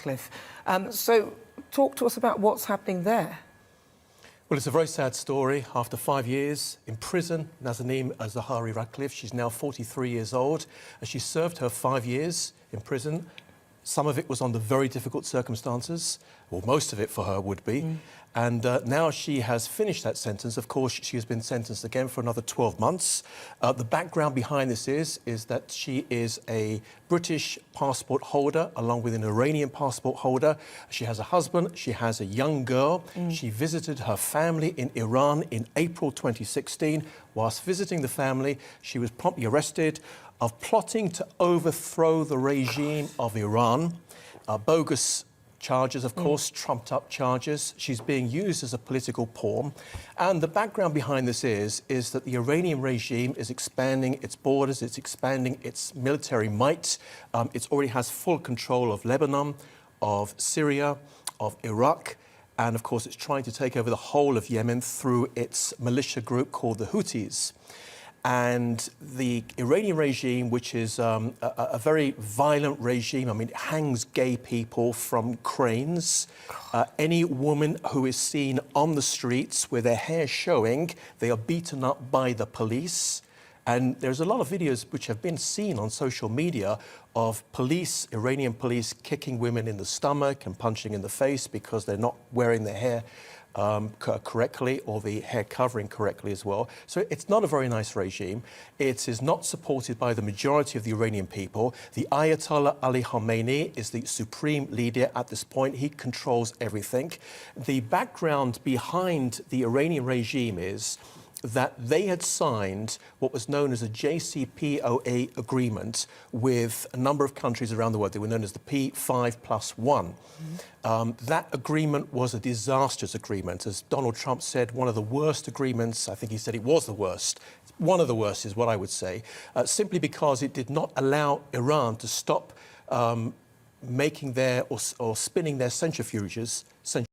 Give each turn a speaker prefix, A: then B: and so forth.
A: Ratcliffe. So talk to us about what's happening there.
B: Well, it's a very sad story. After 5 years in prison, Nazanin Zaghari-Ratcliffe, she's now 43 years old. She served her 5 years in prison. Some of it was under very difficult circumstances, or most of it for her would be. And now she has finished that sentence. Of course, she has been sentenced again for another 12 months. The background behind this is that she is a British passport holder along with an Iranian passport holder. She has a husband, she has a young girl. She visited her family in Iran in April 2016. Whilst visiting the family, she was promptly arrested of plotting to overthrow the regime of Iran. Bogus charges, of course, trumped-up charges. She's being used as a political pawn. And the background behind this is that the Iranian regime is expanding its borders, it's expanding its military might. It already has full control of Lebanon, of Syria, of Iraq, and, of course, it's trying to take over the whole of Yemen through its militia group called the Houthis. And the Iranian regime, which is a very violent regime, I mean, it hangs gay people from cranes. Any woman who is seen on the streets with their hair showing, they are beaten up by the police. And there's a lot of videos which have been seen on social media of police, Iranian police, kicking women in the stomach and punching in the face because they're not wearing their hair correctly, or the hair covering correctly as well. So it's not a very nice regime. It is not supported by the majority of the Iranian people. The Ayatollah Ali Khamenei is the supreme leader at this point. He controls everything. The background behind the Iranian regime is that they had signed what was known as a JCPOA agreement with a number of countries around the world. They were known as the P5+1. That agreement was a disastrous agreement. As Donald Trump said, one of the worst agreements. I think he said it was the worst. One of the worst is what I would say, simply because it did not allow Iran to stop making their or spinning their centrifuges